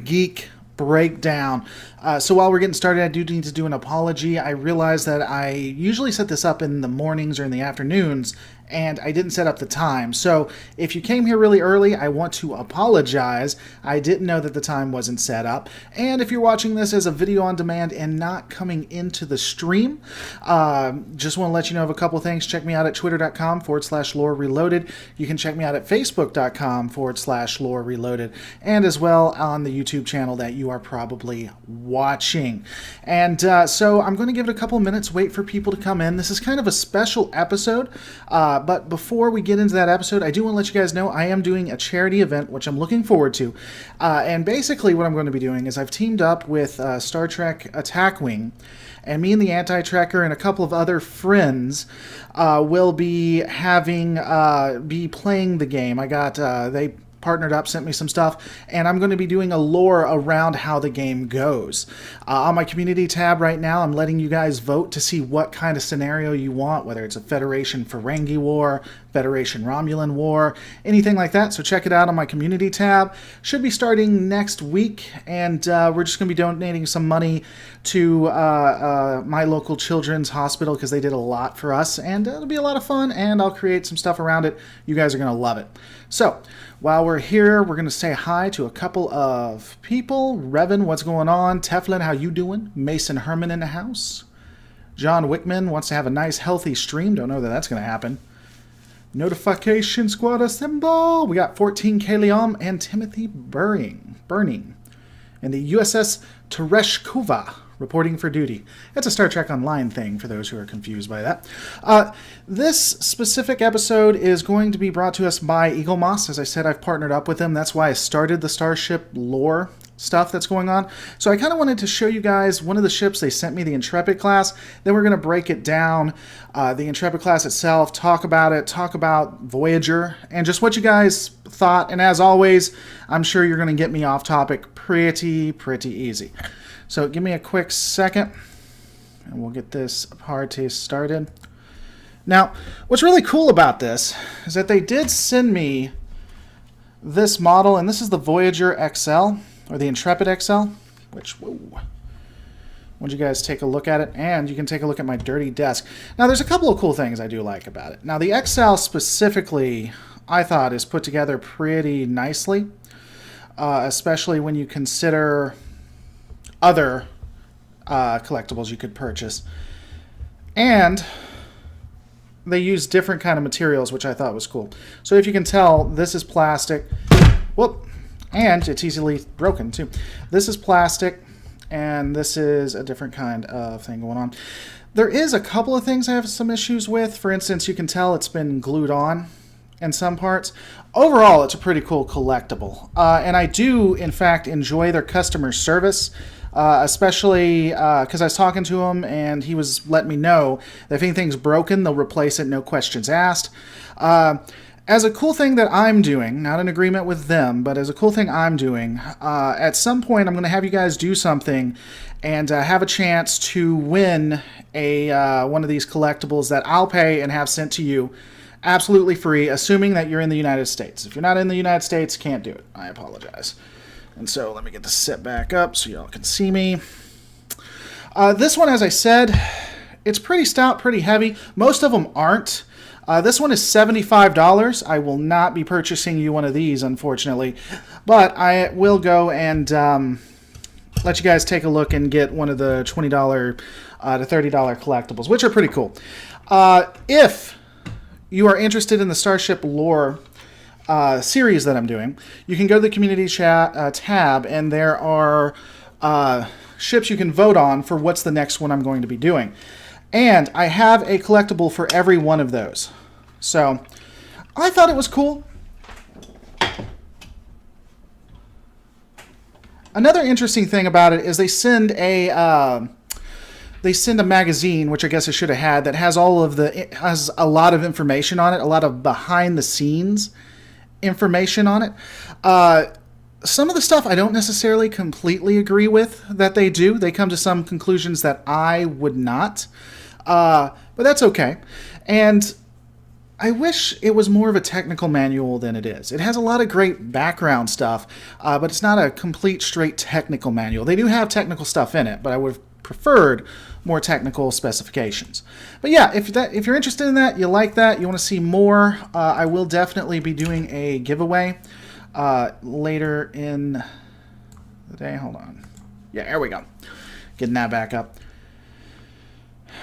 Geek breakdown. So while we're getting started, I do need to do an apology. I realized that I usually set this up in the mornings or in the afternoons, and I didn't set up the time. So if you came here really early, I want to apologize. I didn't know that the time wasn't set up. And if you're watching this as a video on demand and not coming into the stream, just want to let you know of a couple things. Check me out at twitter.com/lore reloaded. You can check me out at facebook.com/lore reloaded, and as well on the YouTube channel that you are probably watching. And so I'm going to give it a couple minutes, wait for people to come in. This is kind of a special episode. But before we get into that episode, I do want to let you guys know I am doing a charity event, which I'm looking forward to. And basically what I'm going to be doing is I've teamed up with Star Trek Attack Wing, and me and the Anti-Trekker and a couple of other friends will be be playing the game. They partnered up, sent me some stuff, and I'm going to be doing a lore around how the game goes. On my community tab right now, I'm letting you guys vote to see what kind of scenario you want, whether it's a Federation Ferengi War, Federation Romulan War, anything like that. So check it out on my community tab. Should be starting next week, and we're just going to be donating some money to my local children's hospital because they did a lot for us, and it'll be a lot of fun, and I'll create some stuff around it. You guys are going to love it. So while we're here, we're going to say hi to a couple of people. Revan, what's going on? Teflon, how you doing? Mason Herman in the house. John Wickman wants to have a nice, healthy stream. Don't know that that's going to happen. Notification Squad assemble. We got 14 Kalium and Timothy Burning. And the USS Tereshkova reporting for duty. It's a Star Trek Online thing for those who are confused by that. This specific episode is going to be brought to us by Eagle Moss. As I said, I've partnered up with them. That's why I started the Starship lore stuff that's going on. So I kind of wanted to show you guys one of the ships they sent me, the Intrepid Class. Then we're going to break it down, the Intrepid Class itself, talk about it, talk about Voyager, and just what you guys thought. And as always, I'm sure you're going to get me off topic pretty easy. So give me a quick second, and we'll get this party started. Now, what's really cool about this is that they did send me this model, and this is the Voyager XL, or the Intrepid XL, which, whoa. I want you guys to take a look at it, and you can take a look at my dirty desk. Now, there's a couple of cool things I do like about it. Now, the XL specifically, I thought, is put together pretty nicely, especially when you consider other collectibles you could purchase. And they use different kind of materials, which I thought was cool. So if you can tell, this is plastic. Whoop. And it's easily broken, too. This is plastic, and this is a different kind of thing going on. There is a couple of things I have some issues with. For instance, you can tell it's been glued on in some parts. Overall, it's a pretty cool collectible. And I do, in fact, enjoy their customer service. Especially because I was talking to him and he was letting me know that if anything's broken, they'll replace it, no questions asked. As a cool thing that I'm doing, not in agreement with them, but as a cool thing I'm doing, at some point I'm going to have you guys do something and have a chance to win one of these collectibles that I'll pay and have sent to you absolutely free, assuming that you're in the United States. If you're not in the United States, can't do it. I apologize. And so let me get this set back up so y'all can see me. This one, as I said, it's pretty stout, pretty heavy. Most of them aren't. This one is $75. I will not be purchasing you one of these, unfortunately. But I will go and let you guys take a look and get one of the $20 to $30 collectibles, which are pretty cool. If you are interested in the Starship lore series that I'm doing, you can go to the community chat tab, and there are ships you can vote on for what's the next one I'm going to be doing. And I have a collectible for every one of those. So I thought it was cool. Another interesting thing about it is they send a magazine, which I guess I should have had, that has it has a lot of information on it, a lot of behind the scenes information on it. Some of the stuff I don't necessarily completely agree with that they do. They come to some conclusions that I would not. But that's okay. And I wish it was more of a technical manual than it is. It has a lot of great background stuff, but it's not a complete straight technical manual. They do have technical stuff in it, but I would have preferred more technical specifications. But yeah, if you're interested in that, you like that, you want to see more, I will definitely be doing a giveaway later in the day. Hold on. Yeah, there we go. Getting that back up.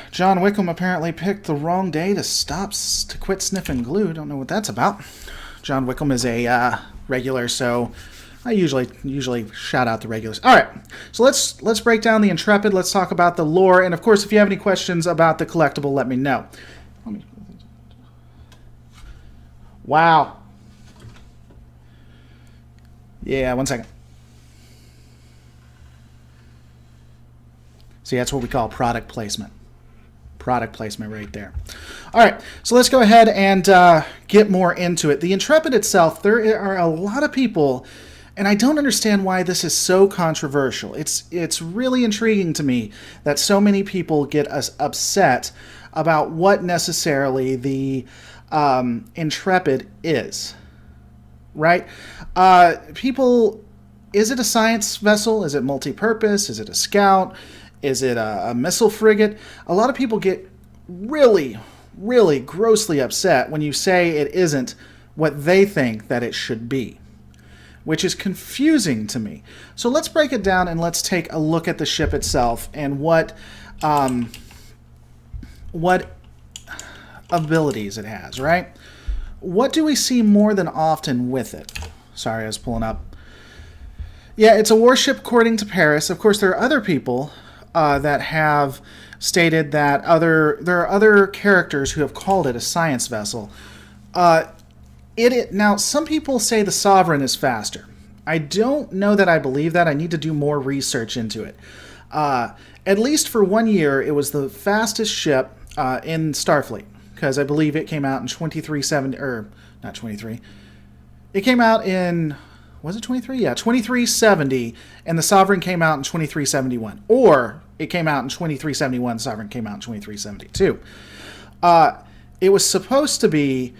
John Wickham apparently picked the wrong day to quit sniffing glue. Don't know what that's about. John Wickham is a regular, so I usually shout out the regulars. All right, so let's break down the Intrepid. Let's talk about the lore, and of course, if you have any questions about the collectible, let me know. Wow. Yeah, 1 second. See, that's what we call product placement. Product placement right there. All right, so let's go ahead and get more into it. The Intrepid itself, there are a lot of people, and I don't understand why this is so controversial. It's really intriguing to me that so many people get us upset about what necessarily the Intrepid is, right? People, is it a science vessel? Is it multi-purpose? Is it a scout? Is it a missile frigate? A lot of people get really, really grossly upset when you say it isn't what they think that it should be, which is confusing to me. So let's break it down and let's take a look at the ship itself and what abilities it has, right? What do we see more than often with it? Sorry, I was pulling up. Yeah, it's a warship according to Paris. Of course, there are other people that have stated that there are other characters who have called it a science vessel. Now, some people say the Sovereign is faster. I don't know that I believe that. I need to do more research into it. At least for 1 year, it was the fastest ship in Starfleet, because I believe it came out in 2370, or not 23. It came out in, was it 23? Yeah, 2370, and the Sovereign came out in 2371. Or it came out in 2371, the Sovereign came out in 2372. It was supposed to be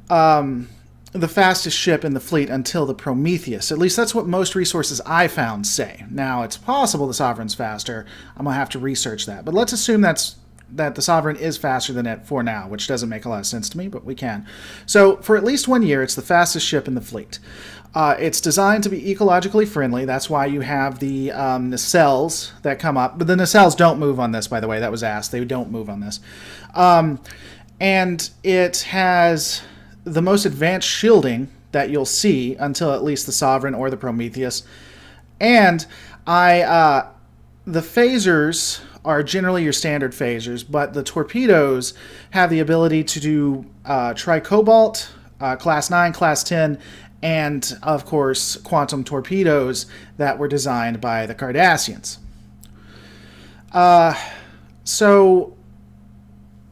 the fastest ship in the fleet until the Prometheus. At least that's what most resources I found say. Now, it's possible the Sovereign's faster. I'm going to have to research that. But let's assume that the Sovereign is faster than it for now, which doesn't make a lot of sense to me, but we can. So for at least 1 year, it's the fastest ship in the fleet. It's designed to be ecologically friendly. That's why you have the nacelles that come up. But the nacelles don't move on this, by the way. That was asked. They don't move on this. And it has the most advanced shielding that you'll see until at least the Sovereign or the Prometheus. And the phasers are generally your standard phasers, but the torpedoes have the ability to do tricobalt, Class 9, Class 10, and, of course, quantum torpedoes that were designed by the Cardassians. So,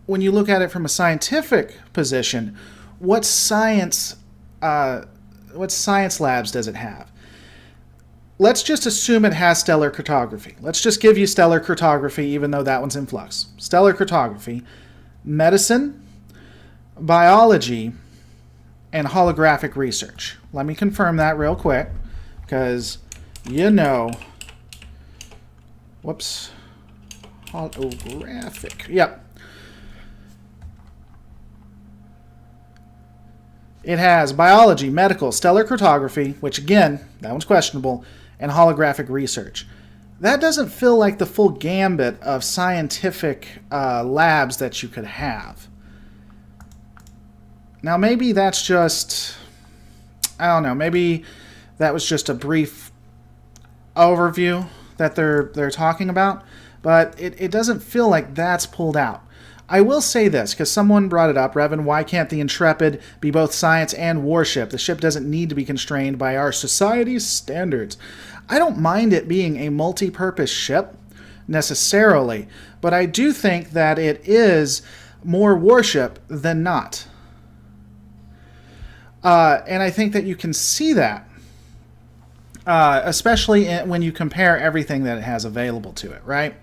when you look at it from a scientific position, what science labs does it have? Let's just assume it has stellar cartography. Let's just give you stellar cartography, even though that one's in flux. Stellar cartography, medicine, biology, and holographic research. Let me confirm that real quick, because whoops, holographic, yep. It has biology, medical, stellar cartography, which again, that one's questionable, and holographic research. That doesn't feel like the full gambit of scientific labs that you could have. Now, maybe that's just, I don't know, maybe that was just a brief overview that they're talking about, but it doesn't feel like that's pulled out. I will say this, because someone brought it up, Revan, why can't the Intrepid be both science and warship? The ship doesn't need to be constrained by our society's standards. I don't mind it being a multi-purpose ship, necessarily, but I do think that it is more warship than not. And I think that you can see that, especially when you compare everything that it has available to it, right?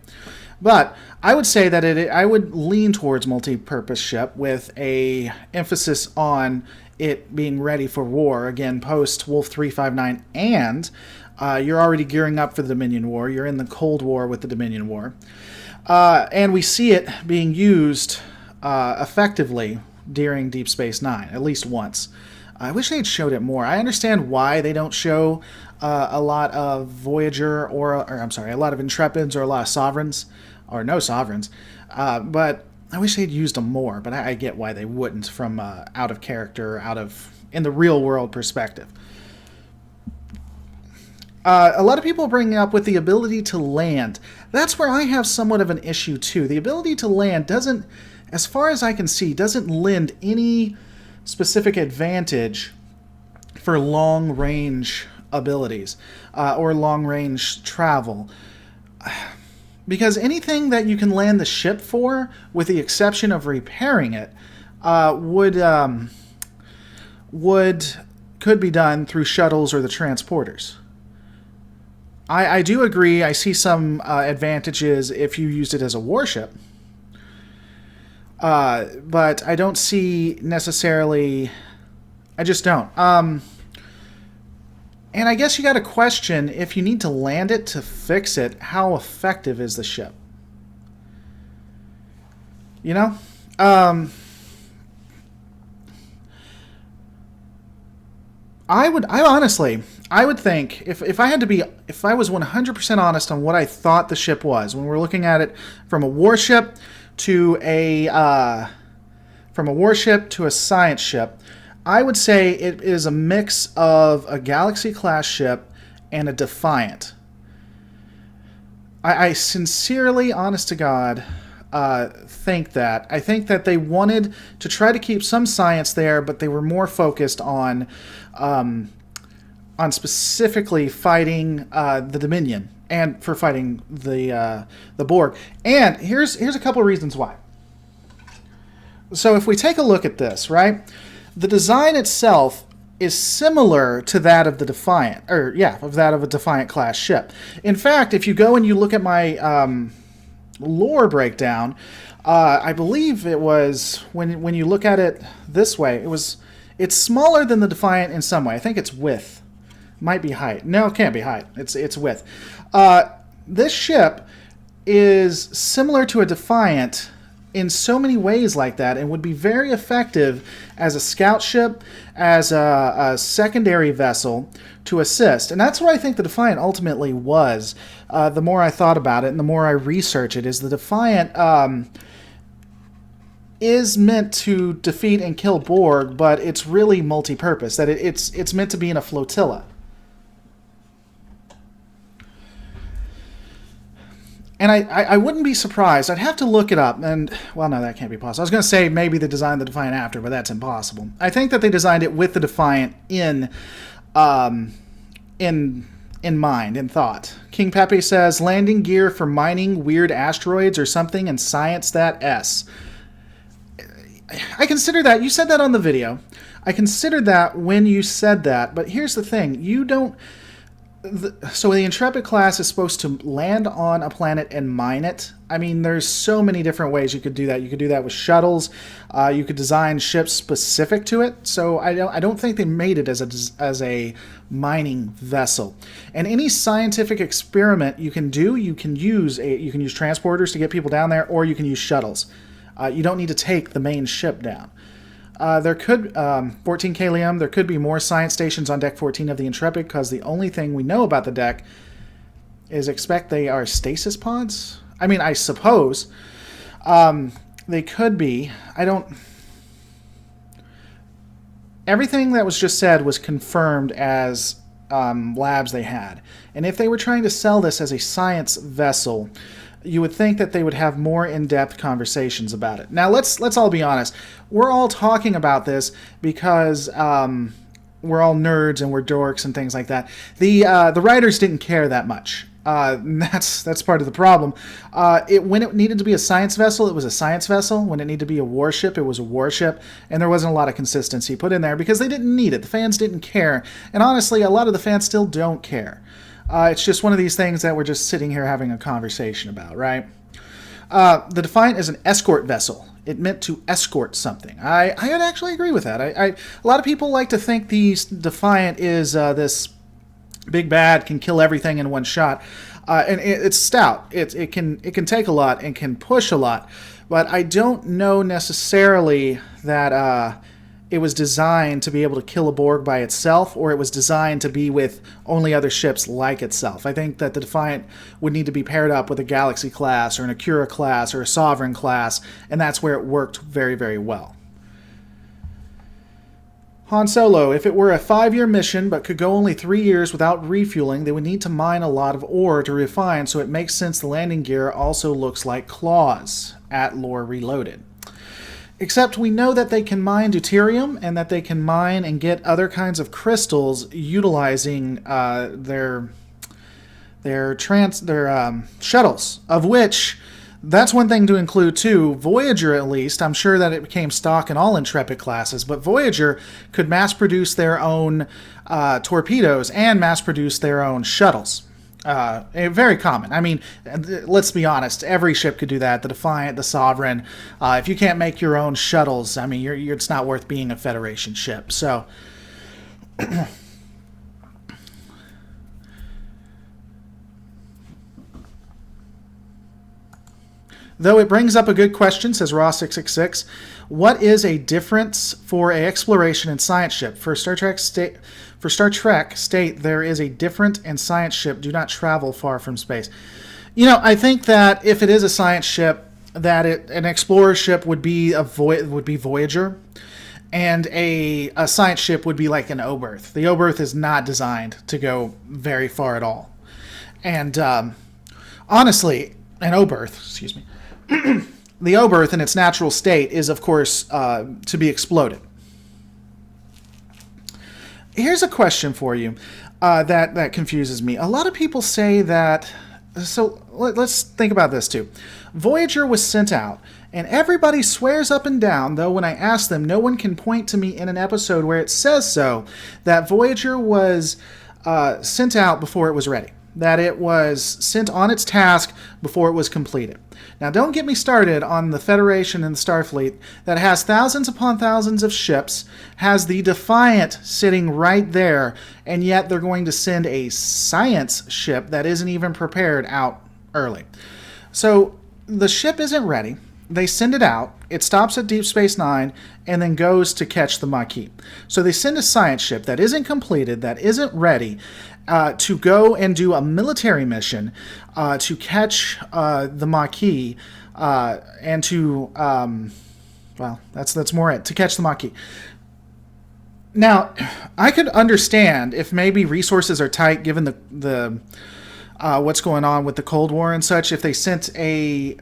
But I would say that I would lean towards multi-purpose ship with a emphasis on it being ready for war again post Wolf 359, and you're already gearing up for the Dominion War. You're in the Cold War with the Dominion War, and we see it being used effectively during Deep Space Nine at least once. I wish they'd showed it more. I understand why they don't show a lot of Voyager or I'm sorry, a lot of Intrepids or a lot of Sovereigns, or no Sovereigns, but I wish they'd used them more. But I get why they wouldn't from out of character, in the real world perspective. A lot of people bring up with the ability to land. That's where I have somewhat of an issue too. The ability to land doesn't, as far as I can see, doesn't lend any specific advantage for long-range abilities or long-range travel. Because anything that you can land the ship for, with the exception of repairing it, could be done through shuttles or the transporters. I do agree. I see some advantages if you used it as a warship. But I don't see necessarily... I just don't. And I guess you got to question, if you need to land it to fix it, how effective is the ship? You know? I would think, if I was 100% honest on what I thought the ship was, when we're looking at it from a warship to a science ship, I would say it is a mix of a Galaxy class ship and a Defiant. I sincerely, honest to God, think that. I think that they wanted to try to keep some science there, but they were more focused on specifically fighting the Dominion and for fighting the Borg. And here's a couple of reasons why. So if we take a look at this, right, the design itself is similar to that of the Defiant, of that of a Defiant class ship. In fact, if you go and you look at my lore breakdown, I believe it was when you look at it this way, it's smaller than the Defiant in some way. I think it's width. Might be height. No, it can't be height. It's width. This ship is similar to a Defiant in so many ways like that, and would be very effective as a scout ship, as a secondary vessel to assist. And that's what I think the Defiant ultimately was. The more I thought about it and the more I research it, is the Defiant is meant to defeat and kill Borg, but it's really multi-purpose. That it's meant to be in a flotilla. And I wouldn't be surprised. I'd have to look it up. And, well, no, that can't be possible. I was going to say maybe they designed the Defiant after, but that's impossible. I think that they designed it with the Defiant in mind, in thought. King Pepe says, landing gear for mining weird asteroids or something, and science that S. I consider that. You said that on the video. I considered that when you said that, but here's the thing. You don't... So the Intrepid class is supposed to land on a planet and mine it. I mean, there's so many different ways you could do that. You could do that with shuttles. You could design ships specific to it. So I don't think they made it as a mining vessel. And any scientific experiment you can do, you can use transporters to get people down there, or you can use shuttles. You don't need to take the main ship down. There could, 14K Liam, there could be more science stations on Deck 14 of the Intrepid, because the only thing we know about the deck is expect they are stasis pods. I mean, I suppose. They could be. Everything that was just said was confirmed as labs they had. And if they were trying to sell this as a science vessel, you would think that they would have more in-depth conversations about it. Now, let's all be honest. We're all talking about this because we're all nerds and we're dorks and things like that. The writers didn't care that much. That's part of the problem. When it needed to be a science vessel, it was a science vessel. When it needed to be a warship, it was a warship. And there wasn't a lot of consistency put in there because they didn't need it. The fans didn't care. And honestly, a lot of the fans still don't care. It's just one of these things that we're just sitting here having a conversation about, right? The Defiant is an escort vessel. It meant to escort something. I would actually agree with that. A lot of people like to think the Defiant is this big bad, can kill everything in one shot. And it's stout. It can take a lot and can push a lot. But I don't know necessarily that it was designed to be able to kill a Borg by itself, or it was designed to be with only other ships like itself. I think that the Defiant would need to be paired up with a Galaxy class or an Akira class or a Sovereign class, and that's where it worked very, very well. Han Solo, if it were a 5-year mission but could go only 3 years without refueling, they would need to mine a lot of ore to refine, so it makes sense the landing gear also looks like claws at Lore Reloaded. Except we know that they can mine deuterium and that they can mine and get other kinds of crystals utilizing their shuttles, of which that's one thing to include too. Voyager, at least, I'm sure that it became stock in all Intrepid classes, but Voyager could mass produce their own torpedoes and mass produce their own shuttles. Very common. I mean, let's be honest. Every ship could do that. The Defiant, the Sovereign. If you can't make your own shuttles, I mean, it's not worth being a Federation ship. So, though it brings up a good question, says Raw666. What is a difference for an exploration and science ship? For Star Trek, state there is a different and science ship do not travel far from space. You know, I think that if it is a science ship, that an explorer ship would be Voyager, and a science ship would be like an Oberth. The Oberth is not designed to go very far at all. And honestly, an Oberth, excuse me, the Oberth in its natural state is, of course, to be exploded. Here's a question for you that confuses me. A lot of people say that... So let's think about this too. Voyager was sent out, and everybody swears up and down, though when I ask them, no one can point to me in an episode where it says so, that Voyager was sent out before it was ready. That it was sent on its task before it was completed. Now, don't get me started on the Federation and the Starfleet that has thousands upon thousands of ships, has the Defiant sitting right there, and yet they're going to send a science ship that isn't even prepared out early. So, the ship isn't ready. They send it out. It stops at Deep Space Nine and then goes to catch the Maquis. So they send a science ship that isn't completed, that isn't ready, to go and do a military mission to catch the Maquis and to, well, that's more it, to catch the Maquis. Now, I could understand if maybe resources are tight given the what's going on with the Cold War and such, if they sent a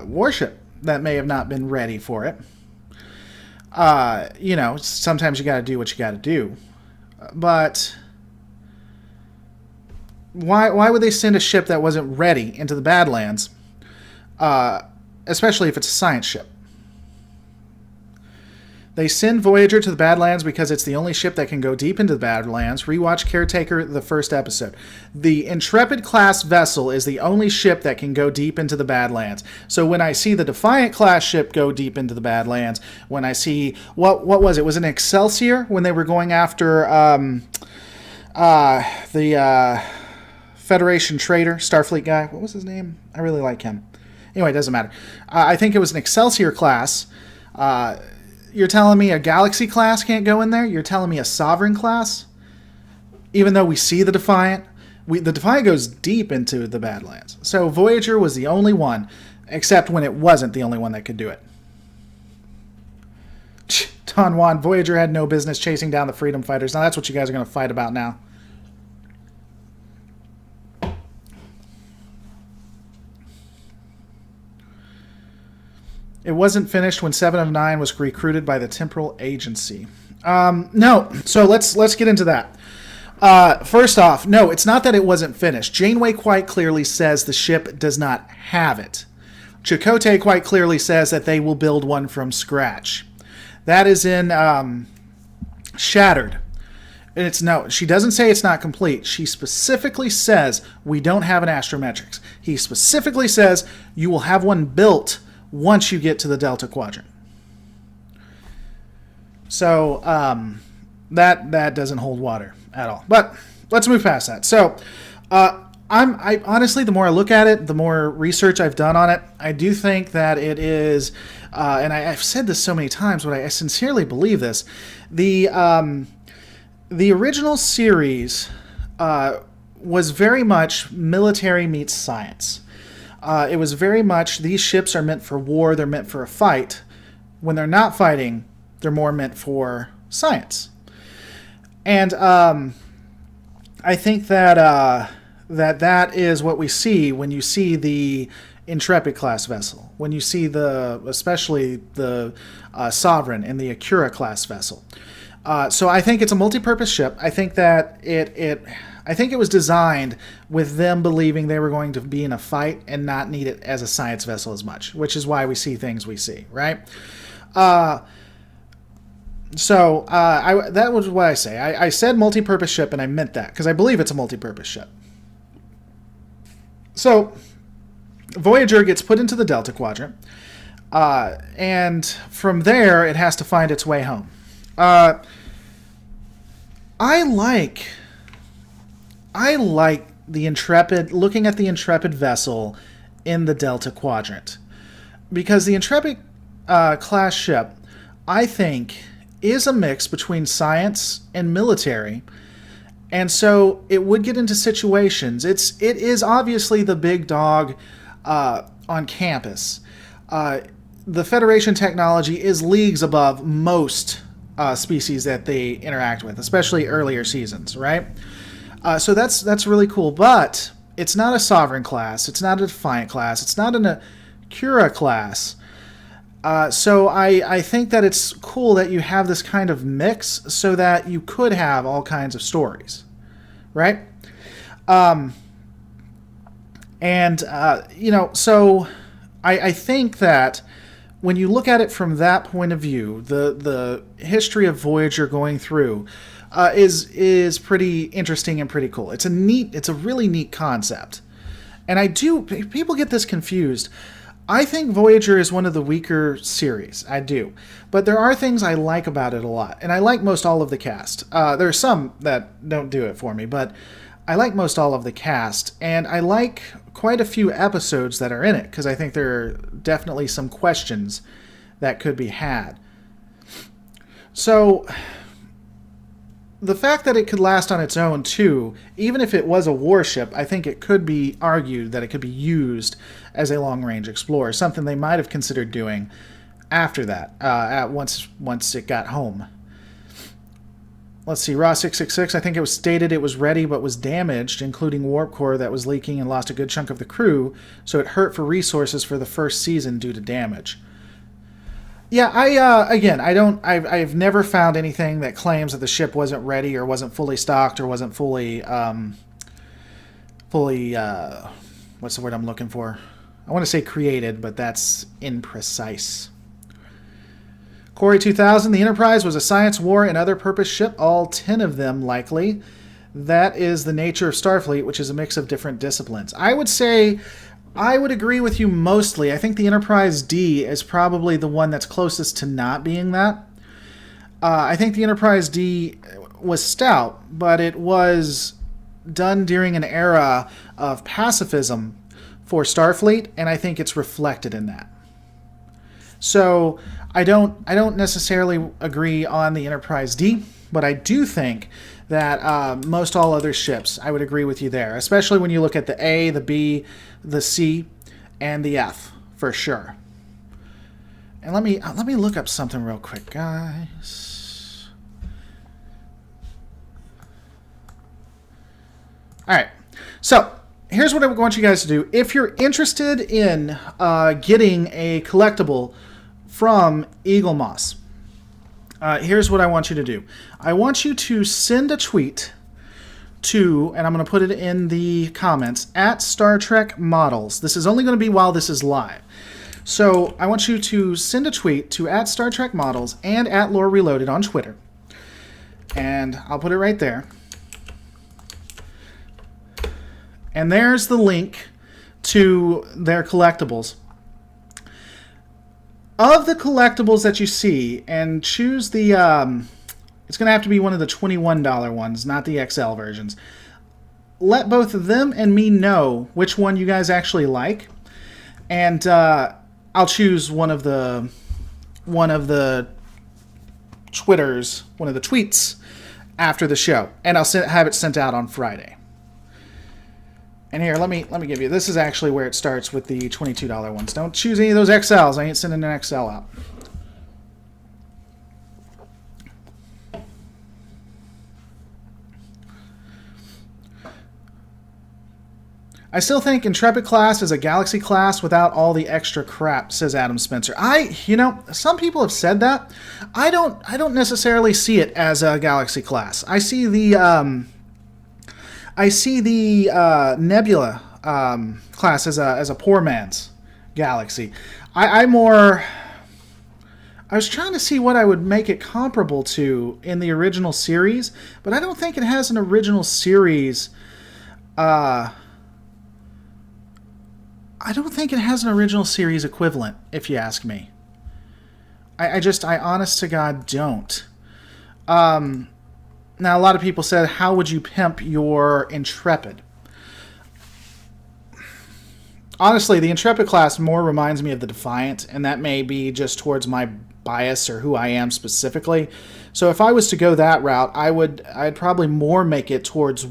warship that may have not been ready for it. You know, sometimes you got to do what you got to do. But why would they send a ship that wasn't ready into the Badlands, especially if it's a science ship? They send Voyager to the Badlands because it's the only ship that can go deep into the Badlands. Rewatch Caretaker, the first episode. The Intrepid Class vessel is the only ship that can go deep into the Badlands. So when I see the Defiant Class ship go deep into the Badlands, when I see... What was it? Was it an Excelsior when they were going after the Federation trader, Starfleet guy? What was his name? I really like him. Anyway, it doesn't matter. I think it was an Excelsior class. You're telling me a Galaxy class can't go in there? You're telling me a Sovereign class? Even though we see the Defiant? The Defiant goes deep into the Badlands. So Voyager was the only one, except when it wasn't the only one that could do it. Don Juan, Voyager had no business chasing down the Freedom Fighters. Now that's what you guys are going to fight about now. It wasn't finished when 7 of 9 was recruited by the Temporal Agency. No, so let's get into that. First off, no, it's not that it wasn't finished. Janeway quite clearly says the ship does not have it. Chakotay quite clearly says that they will build one from scratch. That is in Shattered. And it's no, she doesn't say it's not complete. She specifically says we don't have an astrometrics. He specifically says you will have one built once you get to the Delta Quadrant. So that doesn't hold water at all. But let's move past that. So I honestly, the more I look at it, the more research I've done on it, I do think that it is, and I've said this so many times, but I sincerely believe this. The original series was very much military meets science. It was very much, these ships are meant for war, they're meant for a fight. When they're not fighting, they're more meant for science. And I think that that is what we see when you see the Intrepid class vessel, when you see especially the Sovereign and the Acura class vessel. So I think it's a multi-purpose ship. I think that I think it was designed with them believing they were going to be in a fight and not need it as a science vessel as much, which is why we see things we see, right? That was what I say. I said multi-purpose ship, and I meant that because I believe it's a multi-purpose ship. So Voyager gets put into the Delta Quadrant, and from there it has to find its way home. I like the Intrepid, looking at the Intrepid vessel in the Delta Quadrant, because the Intrepid class ship, I think, is a mix between science and military, and so it would get into situations. It is obviously the big dog on campus. The Federation technology is leagues above most species that they interact with, especially earlier seasons, right? So that's really cool, but it's not a Sovereign class, it's not a Defiant class, it's not an Acura class. So I think that it's cool that you have this kind of mix so that you could have all kinds of stories, right? So I think that when you look at it from that point of view, the history of Voyager going through is pretty interesting and pretty cool. It's a really neat concept. And people get this confused. I think Voyager is one of the weaker series. I do. But there are things I like about it a lot. And I like most all of the cast. There are some that don't do it for me, but I like most all of the cast. And I like quite a few episodes that are in it, because I think there are definitely some questions that could be had. So the fact that it could last on its own, too, even if it was a warship, I think it could be argued that it could be used as a long-range explorer, something they might have considered doing after that, once it got home. Let's see, Raw 666, I think it was stated it was ready but was damaged, including warp core that was leaking and lost a good chunk of the crew, so it hurt for resources for the first season due to damage. Yeah, I've never found anything that claims that the ship wasn't ready or wasn't fully stocked or wasn't fully, what's the word I'm looking for? I want to say created, but that's imprecise. Corey 2000, the Enterprise was a science, war, and other purpose ship, all 10 of them likely. That is the nature of Starfleet, which is a mix of different disciplines. I would agree with you mostly. I think the Enterprise D is probably the one that's closest to not being that. I think the Enterprise D was stout, but it was done during an era of pacifism for Starfleet, and I think it's reflected in that. So I don't necessarily agree on the Enterprise D, but I do think that most all other ships, I would agree with you there, especially when you look at the A, the B, the C, and the F, for sure. And let me look up something real quick, guys. All right, so here's what I want you guys to do. If you're interested in getting a collectible from Eagle Moss, here's what I want you to do. I want you to send a tweet to, and I'm going to put it in the comments, at Star Trek Models. This is only going to be while this is live. So I want you to send a tweet to at Star Trek Models and at Lore Reloaded on Twitter. And I'll put it right there. And there's the link to their collectibles. Of the collectibles that you see, and choose the, it's going to have to be one of the $21 ones, not the XL versions. Let both of them and me know which one you guys actually like. And I'll choose one of the Twitters, one of the tweets after the show. And I'll have it sent out on Friday. And here, let me give you. This is actually where it starts with the $22 ones. Don't choose any of those XLs. I ain't sending an XL out. I still think Intrepid Class is a Galaxy class without all the extra crap, says Adam Spencer. Some people have said that. I don't necessarily see it as a Galaxy class. I see the Nebula class as a poor man's Galaxy. I was trying to see what I would make it comparable to in the original series, but I don't think it has an original series. I don't think it has an original series equivalent, if you ask me. I honest to God, don't. Now, a lot of people said, how would you pimp your Intrepid? Honestly, the Intrepid class more reminds me of the Defiant, and that may be just towards my bias or who I am specifically. So if I was to go that route, I'd probably more make it towards a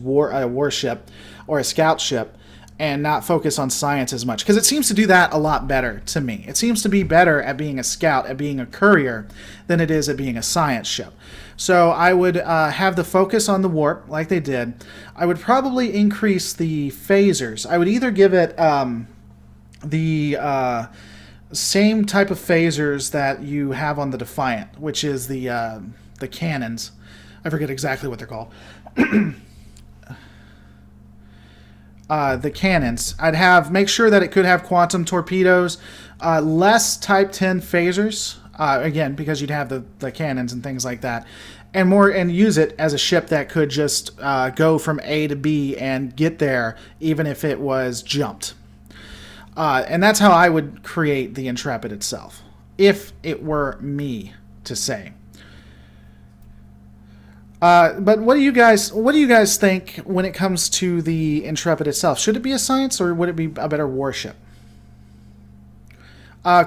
warship or a scout ship, and not focus on science as much. Because it seems to do that a lot better to me. It seems to be better at being a scout, at being a courier, than it is at being a science ship. So I would have the focus on the warp, like they did. I would probably increase the phasers. I would either give it the same type of phasers that you have on the Defiant, which is the cannons. I forget exactly what they're called. The cannons. I'd make sure that it could have quantum torpedoes, less Type 10 phasers, again, because you'd have the cannons and things like that, and use it as a ship that could just go from A to B and get there, even if it was jumped. And that's how I would create the Intrepid itself, if it were me to say. But what do you guys think when it comes to the Intrepid itself? Should it be a science, or would it be a better warship?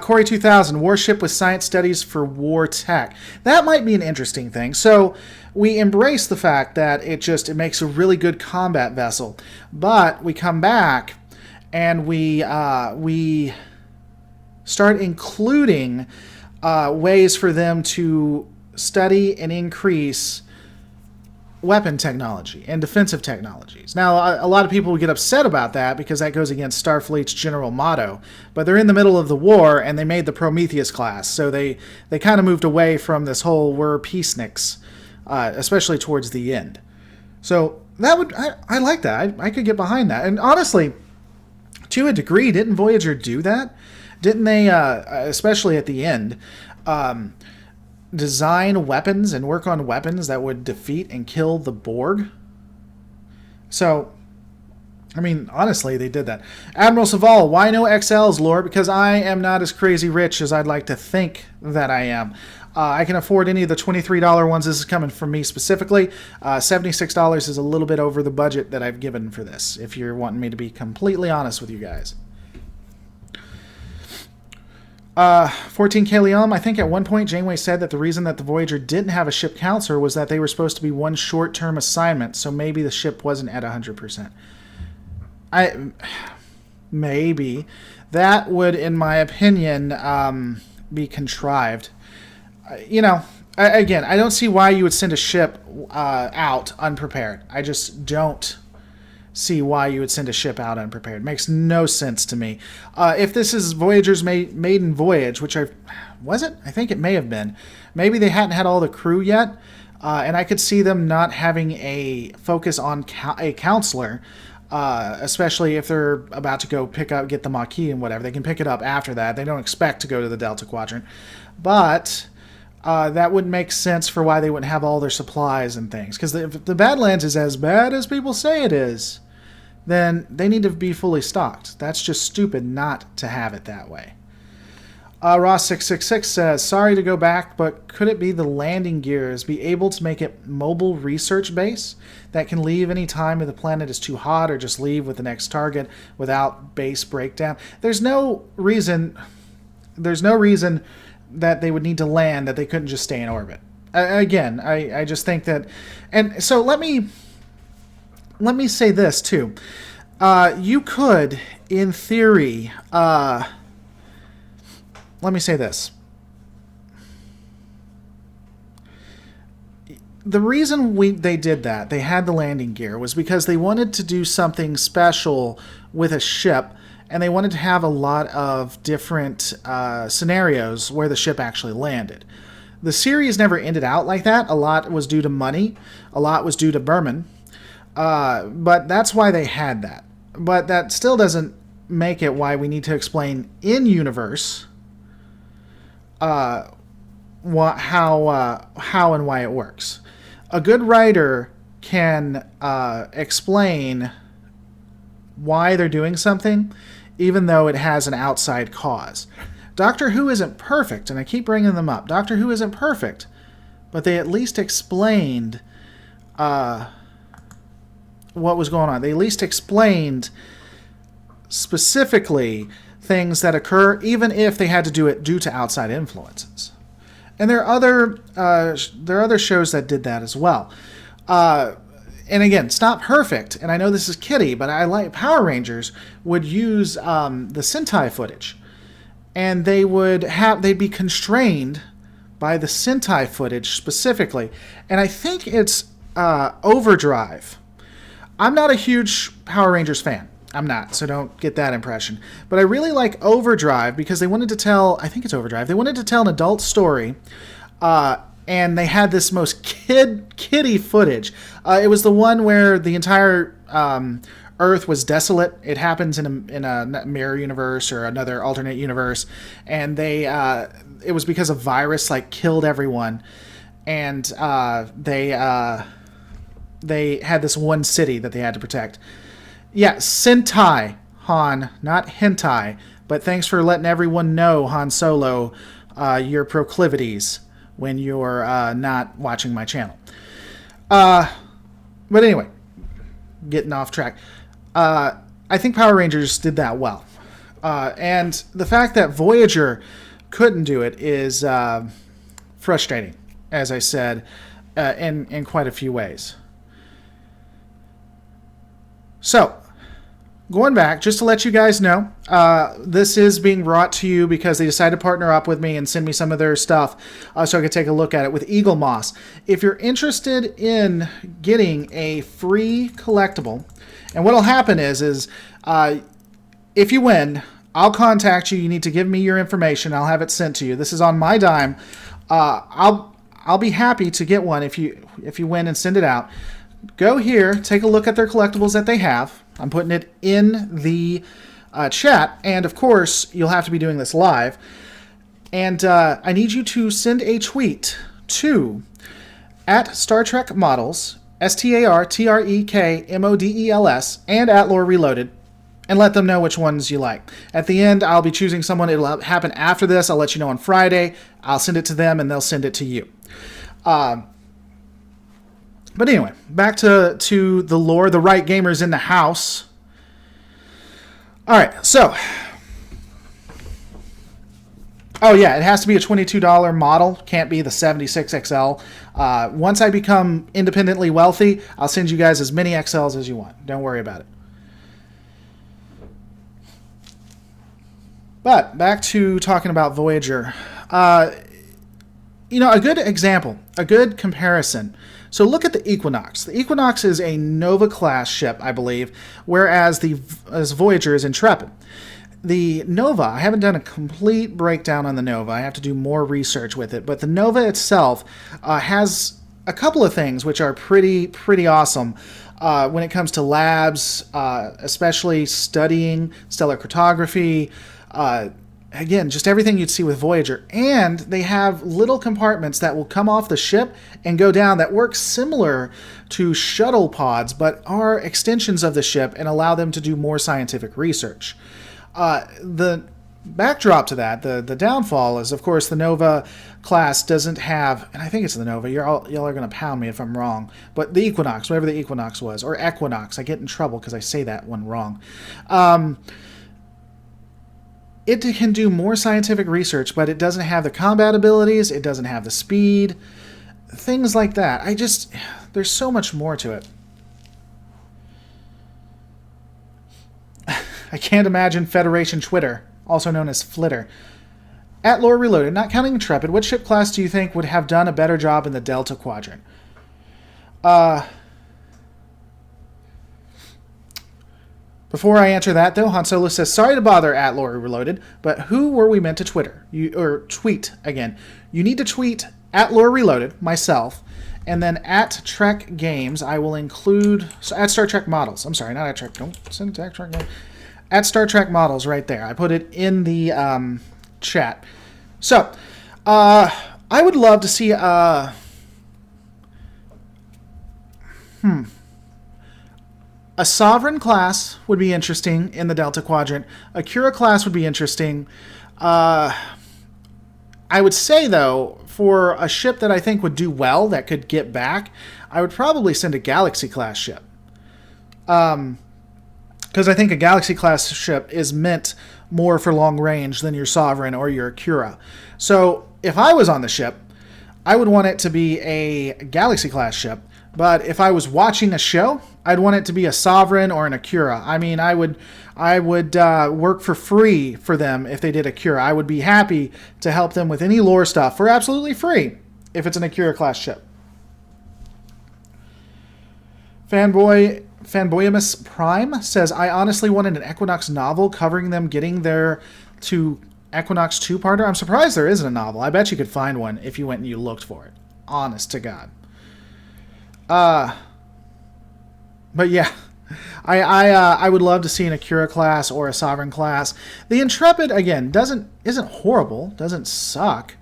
Corey 2000, warship with science studies for war tech. That might be an interesting thing. So we embrace the fact that it makes a really good combat vessel, but we come back and we start including ways for them to study and increase weapon technology and defensive technologies. Now, a lot of people would get upset about that because that goes against Starfleet's general motto, but they're in the middle of the war and they made the Prometheus class, so they kind of moved away from this whole we're peaceniks, especially towards the end. So I like that. I could get behind that. And honestly, to a degree, didn't Voyager do that? Didn't they, especially at the end, design weapons and work on weapons that would defeat and kill the Borg? So, I mean, honestly, they did that. Admiral Saval, why no XLs, Lord? Because I am not as crazy rich as I'd like to think that I am. I can afford any of the $23 ones. This is coming from me specifically. $76 is a little bit over the budget that I've given for this, if you're wanting me to be completely honest with you guys. 14K Liam, I think at one point Janeway said that the reason that the Voyager didn't have a ship counselor was that they were supposed to be one short-term assignment, so maybe the ship wasn't at 100%. Maybe. That would, in my opinion, be contrived. Again, I don't see why you would send a ship out unprepared. I just don't see why you would send a ship out unprepared. Makes no sense to me. If this is Voyager's maiden voyage, which was it? I think it may have been. Maybe they hadn't had all the crew yet, and I could see them not having a focus on a counselor, especially if they're about to go get the Maquis and whatever. They can pick it up after that. They don't expect to go to the Delta Quadrant. But that wouldn't make sense for why they wouldn't have all their supplies and things. Because if the Badlands is as bad as people say it is, then they need to be fully stocked. That's just stupid not to have it that way. Ross666 says, sorry to go back, but could it be the landing gears be able to make it mobile research base that can leave any time if the planet is too hot, or just leave with the next target without base breakdown? There's no reason that they would need to land that they couldn't just stay in orbit. Again, I just think that... And so let me say this, too. You could, in theory... let me say this. The reason they did that, they had the landing gear, was because they wanted to do something special with a ship, and they wanted to have a lot of different scenarios where the ship actually landed. The series never ended out like that. A lot was due to money. A lot was due to Berman. But that's why they had that. But that still doesn't make it why we need to explain in-universe how and why it works. A good writer can explain why they're doing something, even though it has an outside cause. Doctor Who isn't perfect, and I keep bringing them up. Doctor Who isn't perfect, but they at least explained what was going on. They at least explained specifically things that occur, even if they had to do it due to outside influences. And there are other shows that did that as well. And again, it's not perfect, and I know this is kiddie, but I like Power Rangers would use the Sentai footage, and they'd be constrained by the Sentai footage specifically. And I think it's Overdrive. I'm not a huge Power Rangers fan. I'm not, so don't get that impression. But I really like Overdrive because they wanted to tell, I think it's Overdrive, they wanted to tell an adult story, and they had this most kiddie footage. It was the one where the entire Earth was desolate. It happens in a mirror universe or another alternate universe, and it was because a virus killed everyone, and they had this one city that they had to protect. Yeah, Sentai, Han, not hentai. But thanks for letting everyone know, Han Solo, your proclivities when you're not watching my channel. But anyway, getting off track. I think Power Rangers did that well. And the fact that Voyager couldn't do it is frustrating, as I said, in quite a few ways. So, going back, just to let you guys know, this is being brought to you because they decided to partner up with me and send me some of their stuff so I could take a look at it with Eagle Moss. If you're interested in getting a free collectible, and what'll happen is if you win, I'll contact you. You need to give me your information. I'll have it sent to you. This is on my dime. I'll be happy to get one if you win and send it out. Go here, take a look at their collectibles that they have. I'm putting it in the chat, and of course, you'll have to be doing this live. And I need you to send a tweet to @StarTrekModels, StarTrekModels, and @LoreReloaded, and let them know which ones you like. At the end, I'll be choosing someone. It'll happen after this. I'll let you know on Friday. I'll send it to them, and they'll send it to you. But anyway, back to the lore, the right gamers in the house. All right, so. Oh, yeah, it has to be a $22 model. Can't be the 76XL. Once I become independently wealthy, I'll send you guys as many XLs as you want. Don't worry about it. But back to talking about Voyager. A good example, a good comparison. So look at the Equinox. The Equinox is a Nova-class ship, I believe, whereas Voyager is Intrepid. The Nova, I haven't done a complete breakdown on the Nova. I have to do more research with it. But the Nova itself has a couple of things which are pretty awesome when it comes to labs, especially studying stellar cartography, again, just everything you'd see with Voyager. And they have little compartments that will come off the ship and go down that work similar to shuttle pods, but are extensions of the ship and allow them to do more scientific research. The backdrop to that, the downfall, is, of course, the Nova class doesn't have, and I think it's the Nova, y'all are going to pound me if I'm wrong, but the Equinox, whatever the Equinox was, or Equinox, I get in trouble because I say that one wrong. It can do more scientific research, but it doesn't have the combat abilities, it doesn't have the speed, things like that. There's so much more to it. I can't imagine Federation Twitter, also known as Flitter. At Lore Reloaded, not counting Intrepid, what ship class do you think would have done a better job in the Delta Quadrant? Before I answer that, though, Han Solo says, sorry to bother at Lore Reloaded, but who were we meant to tweet again? You need to tweet at Lore Reloaded, myself, and then at Trek Games, I will include, at Star Trek Models. I'm sorry, not at Trek, don't send it to at Trek Games. At Star Trek Models right there. I put it in the chat. So, I would love to see a Sovereign class would be interesting in the Delta Quadrant. A Cura class would be interesting. I would say, though, for a ship that I think would do well, that could get back, I would probably send a Galaxy class ship. Because I think a Galaxy class ship is meant more for long range than your Sovereign or your Cura. So if I was on the ship, I would want it to be a Galaxy class ship. But if I was watching a show, I'd want it to be a Sovereign or an Acura. I mean, I would work for free for them if they did Acura. I would be happy to help them with any lore stuff for absolutely free if it's an Acura class ship. Fanboyamus Prime says, I honestly wanted an Equinox novel covering them getting there to Equinox 2-parter. I'm surprised there isn't a novel. I bet you could find one if you went and you looked for it. Honest to God. But yeah, I would love to see an Acura class or a Sovereign class. The Intrepid, again, isn't horrible, doesn't suck.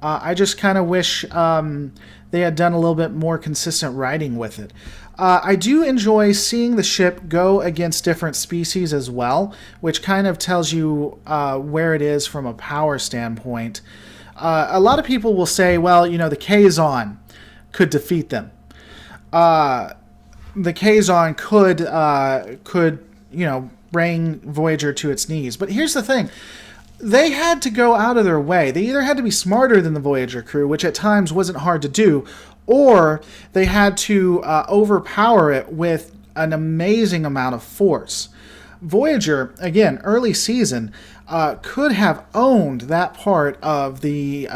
I just kind of wish they had done a little bit more consistent writing with it. I do enjoy seeing the ship go against different species as well, which kind of tells you where it is from a power standpoint. A lot of people will say, well, you know, the Kazon could defeat them. The Kazon could bring Voyager to its knees. But here's the thing. They had to go out of their way. They either had to be smarter than the Voyager crew, which at times wasn't hard to do, or they had to overpower it with an amazing amount of force. Voyager, again, early season, could have owned that part of the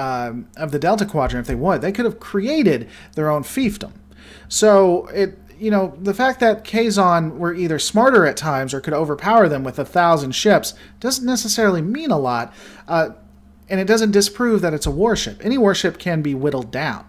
Delta Quadrant if they would. They could have created their own fiefdom. So the fact that Kazon were either smarter at times or could overpower them with 1,000 ships doesn't necessarily mean a lot, and it doesn't disprove that it's a warship. Any warship can be whittled down.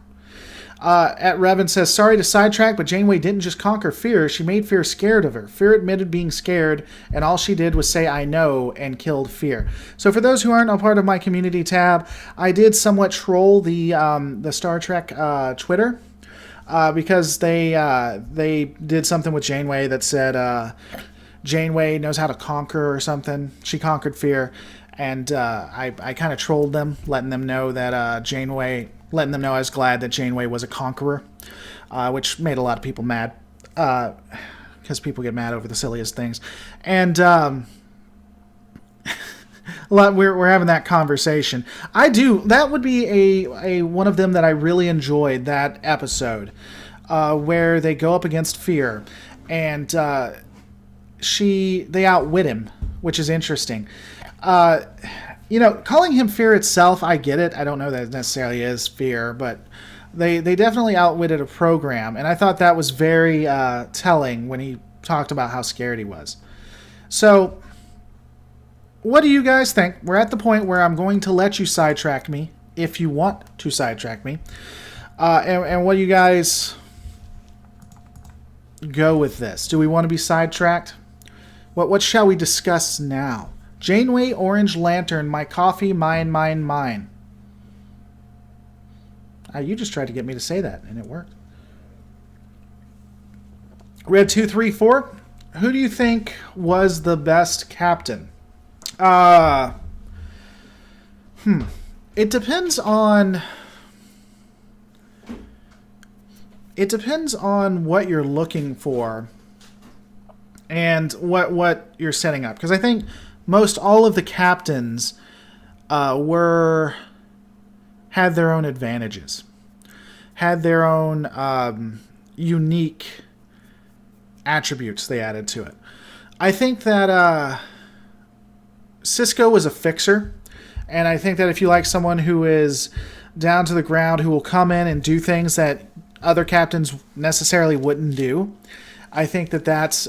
At Revan says, sorry to sidetrack, but Janeway didn't just conquer Fear, she made Fear scared of her. Fear admitted being scared, and all she did was say, I know, and killed Fear. So for those who aren't a part of my community tab, I did somewhat troll the Star Trek Twitter, because they did something with Janeway that said Janeway knows how to conquer or something. She conquered Fear, and I kind of trolled them, letting them know that letting them know I was glad that Janeway was a conqueror, which made a lot of people mad, because people get mad over the silliest things. And we're having that conversation. That would be a one of them that I really enjoyed, that episode, where they go up against Fear, and they outwit him, which is interesting. Calling him Fear itself, I get it. I don't know that it necessarily is Fear, but they definitely outwitted a program, and I thought that was very telling when he talked about how scared he was. So, what do you guys think? We're at the point where I'm going to let you sidetrack me, if you want to sidetrack me. And what do you guys go with this? Do we want to be sidetracked? What shall we discuss now? Janeway Orange Lantern, my coffee, mine, mine, mine. You just tried to get me to say that, and it worked. Red 234. Who do you think was the best captain? It depends on... It depends on what you're looking for and what you're setting up. Because I think most all of the captains had their own advantages, had their own unique attributes they added to it. I think that Cisco was a fixer, and I think that if you like someone who is down to the ground, who will come in and do things that other captains necessarily wouldn't do, I think that that's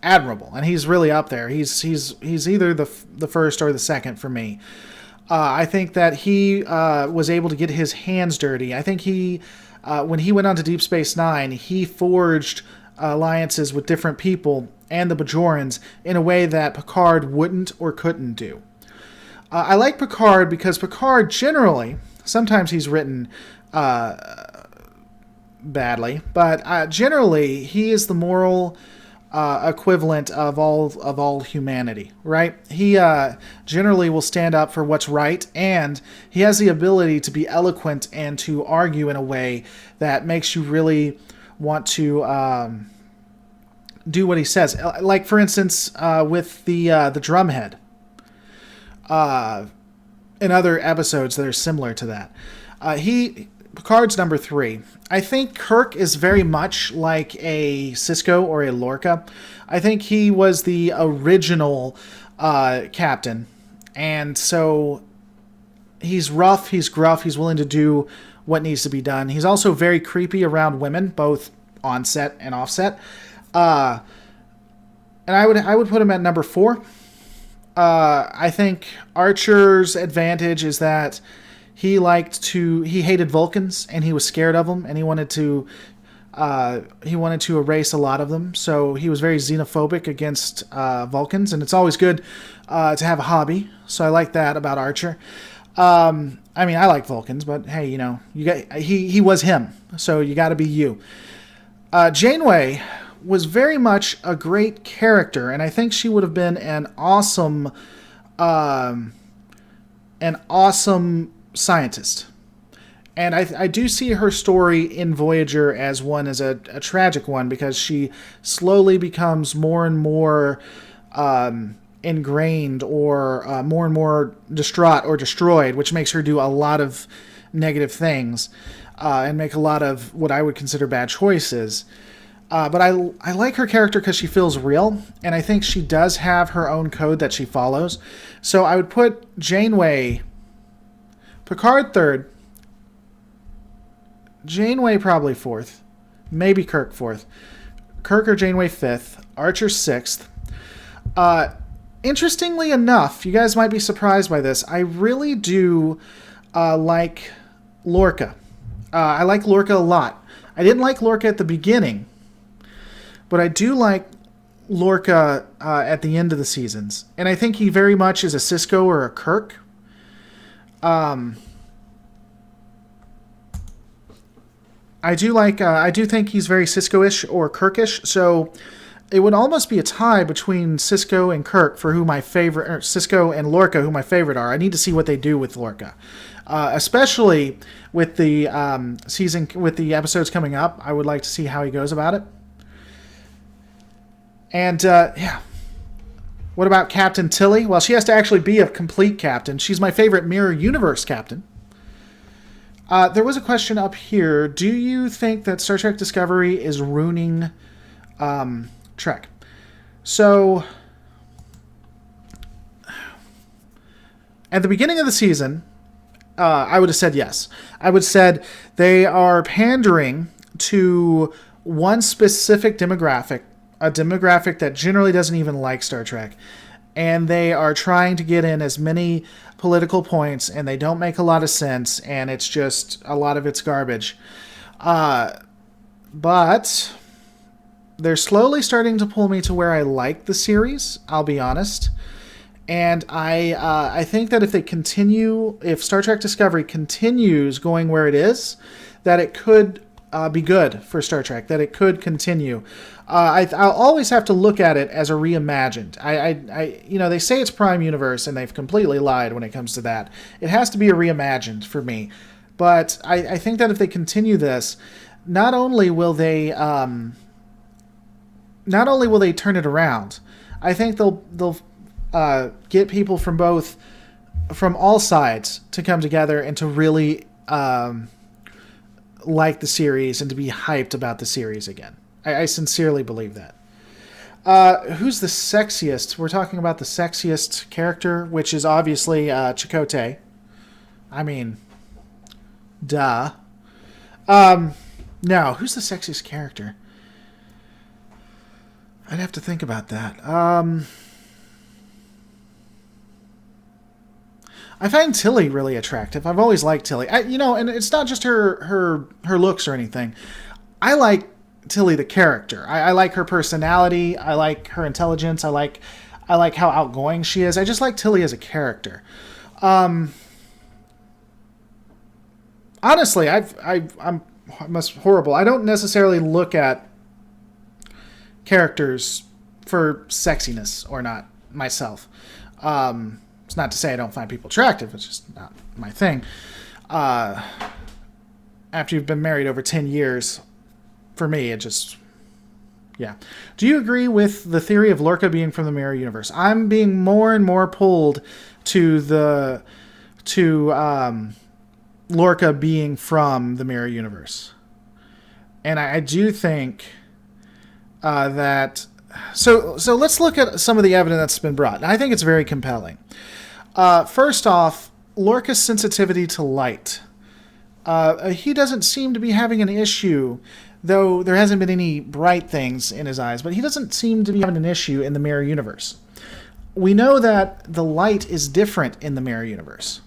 admirable, and he's really up there. He's either the first or the second for me. I think that he was able to get his hands dirty. I think he, when he went on to Deep Space Nine, he forged alliances with different people and the Bajorans in a way that Picard wouldn't or couldn't do. I like Picard because Picard generally, sometimes he's written badly, but generally he is the moral equivalent of all humanity, right? He generally will stand up for what's right, and he has the ability to be eloquent and to argue in a way that makes you really want to do what he says. Like, for instance, with the drumhead, in other episodes that are similar to that. Picard's number 3. I think Kirk is very much like a Cisco or a Lorca. I think he was the original captain, and so he's rough, he's gruff, he's willing to do what needs to be done. He's also very creepy around women, both on set and off set. And I would put him at number 4. I think Archer's advantage is that he hated Vulcans, and he was scared of them, and he wanted to erase a lot of them. So he was very xenophobic against Vulcans, and it's always good to have a hobby. So I like that about Archer. I mean, I like Vulcans, but hey, he was him, so you got to be you. Janeway was very much a great character, and I think she would have been an awesome scientist. And I do see her story in Voyager as a tragic one, because she slowly becomes more and more ingrained, or more and more distraught or destroyed, which makes her do a lot of negative things and make a lot of what I would consider bad choices. But I like her character because she feels real, and I think she does have her own code that she follows. So I would put Janeway, Picard 3rd, Janeway probably 4th, maybe Kirk 4th, Kirk or Janeway 5th, Archer 6th. Interestingly enough, you guys might be surprised by this, I really do like Lorca. I like Lorca a lot. I didn't like Lorca at the beginning, but I do like Lorca at the end of the seasons. And I think he very much is a Cisco or a Kirk. I do think he's very Cisco-ish or Kirkish, so it would almost be a tie between Cisco and Kirk for who my favorite, or Cisco and Lorca, who my favorite are. I need to see what they do with Lorca, especially with the with the episodes coming up. I would like to see how he goes about it. And yeah, what about Captain Tilly? Well, she has to actually be a complete captain. She's my favorite Mirror Universe captain. There was a question up here. Do you think that Star Trek Discovery is ruining Trek? So, at the beginning of the season, I would have said yes. I would have said they are pandering to one specific demographic, a demographic that generally doesn't even like Star Trek. And they are trying to get in as many political points, and they don't make a lot of sense, and it's just a lot of it's garbage. But they're slowly starting to pull me to where I like the series, I'll be honest. And I think that if Star Trek Discovery continues going where it is, that it could be good for Star Trek, that it could continue. I'll always have to look at it as a reimagined. They say it's Prime Universe, and they've completely lied when it comes to that. It has to be a reimagined for me. But I think that if they continue this, not only will they turn it around, I think they'll get people from all sides to come together and to really like the series and to be hyped about the series again. I sincerely believe that. Who's the sexiest? We're talking about the sexiest character, which is obviously Chakotay. I mean, duh. No, who's the sexiest character? I'd have to think about that. I find Tilly really attractive. I've always liked Tilly. And it's not just her looks or anything. I like Tilly the character. I like her personality. I like her intelligence. I like how outgoing she is. I just like Tilly as a character. Honestly, I'm horrible. I don't necessarily look at characters for sexiness or not myself. It's not to say I don't find people attractive. It's just not my thing. After you've been married over 10 years, for me, it just... Yeah. Do you agree with the theory of Lorca being from the Mirror Universe? I'm being more and more pulled to Lorca being from the Mirror Universe. And I do think that... So let's look at some of the evidence that's been brought. And I think it's very compelling. First off, Lorca's sensitivity to light. He doesn't seem to be having an issue, though there hasn't been any bright things in his eyes, but he doesn't seem to be having an issue in the Mirror Universe. We know that the light is different in the Mirror Universe.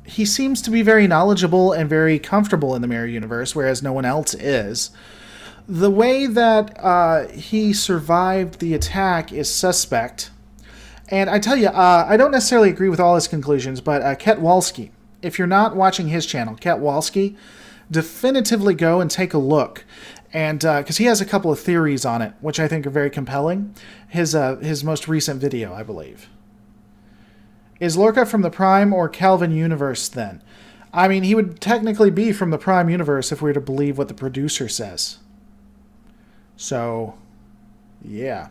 He seems to be very knowledgeable and very comfortable in the Mirror Universe, whereas no one else is. The way that he survived the attack is suspect. And I tell you, I don't necessarily agree with all his conclusions, but Ket Walski, if you're not watching his channel, Ket Walski, definitively go and take a look. And because he has a couple of theories on it, which I think are very compelling. His most recent video, I believe. Is Lorca from the Prime or Kelvin universe then? I mean, he would technically be from the Prime universe if we were to believe what the producer says. So, yeah.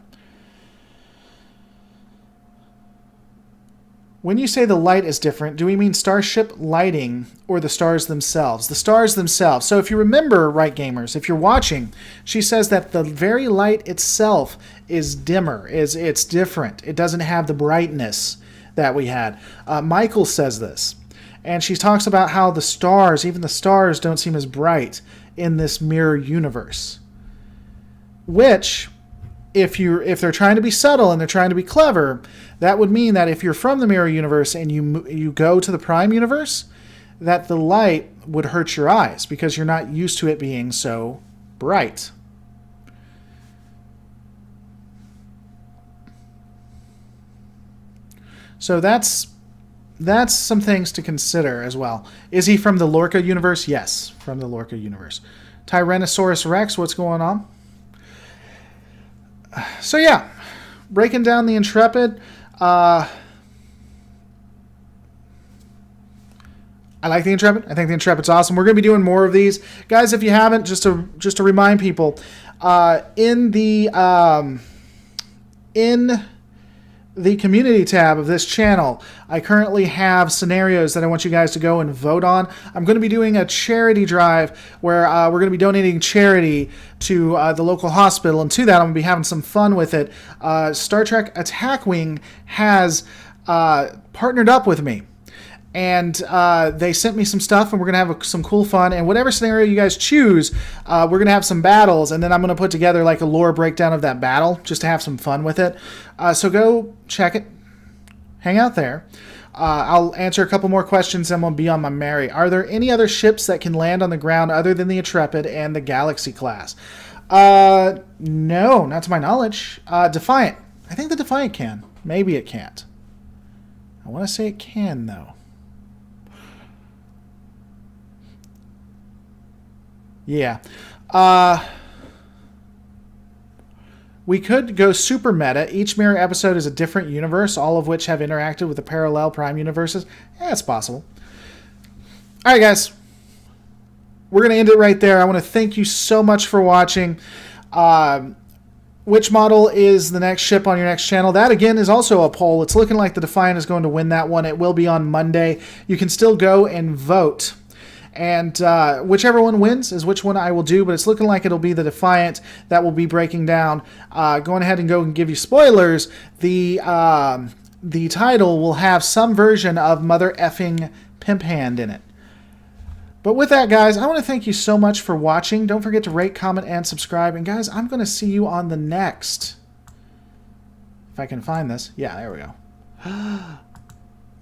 When you say the light is different, do we mean starship lighting or the stars themselves? The stars themselves. So if you remember, right gamers, if you're watching, she says that the very light itself is dimmer, it's different. It doesn't have the brightness that we had. Michael says this. And she talks about how the stars, even the stars, don't seem as bright in this mirror universe. Which, if they're trying to be subtle and they're trying to be clever, that would mean that if you're from the mirror universe and you go to the Prime universe, that the light would hurt your eyes because you're not used to it being so bright. So that's some things to consider as well. Is he from the Lorca universe? Yes, from the Lorca universe. Tyrannosaurus Rex, what's going on? So yeah, breaking down the Intrepid. I like the Intrepid. I think the Intrepid's awesome. We're going to be doing more of these. Guys, if you haven't, just to remind people, in the community tab of this channel, I currently have scenarios that I want you guys to go and vote on. I'm going to be doing a charity drive where we're going to be donating charity to the local hospital, and to that I'm going to be having some fun with it. Star Trek Attack Wing has partnered up with me, and they sent me some stuff, and we're going to have some cool fun. And whatever scenario you guys choose, we're going to have some battles, and then I'm going to put together like a lore breakdown of that battle just to have some fun with it. So go check it. Hang out there. I'll answer a couple more questions, and we'll be on my merry. Are there any other ships that can land on the ground other than the Intrepid and the Galaxy class? No, not to my knowledge. Defiant. I think the Defiant can. Maybe it can't. I want to say it can, though. Yeah. We could go super meta. Each mirror episode is a different universe, all of which have interacted with the parallel prime universes. Yeah, it's possible. All right, guys. We're going to end it right there. I want to thank you so much for watching. Which model is the next ship on your next channel? That, again, is also a poll. It's looking like the Defiant is going to win that one. It will be on Monday. You can still go and vote. And whichever one wins is which one I will do, but it's looking like it'll be the Defiant that will be breaking down. Going ahead and go and give you spoilers. The title will have some version of Mother Effing Pimp Hand in it. But with that, guys, I want to thank you so much for watching. Don't forget to rate, comment, and subscribe. And, guys, I'm going to see you on the next. If I can find this. Yeah, there we go.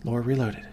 Lore Reloaded.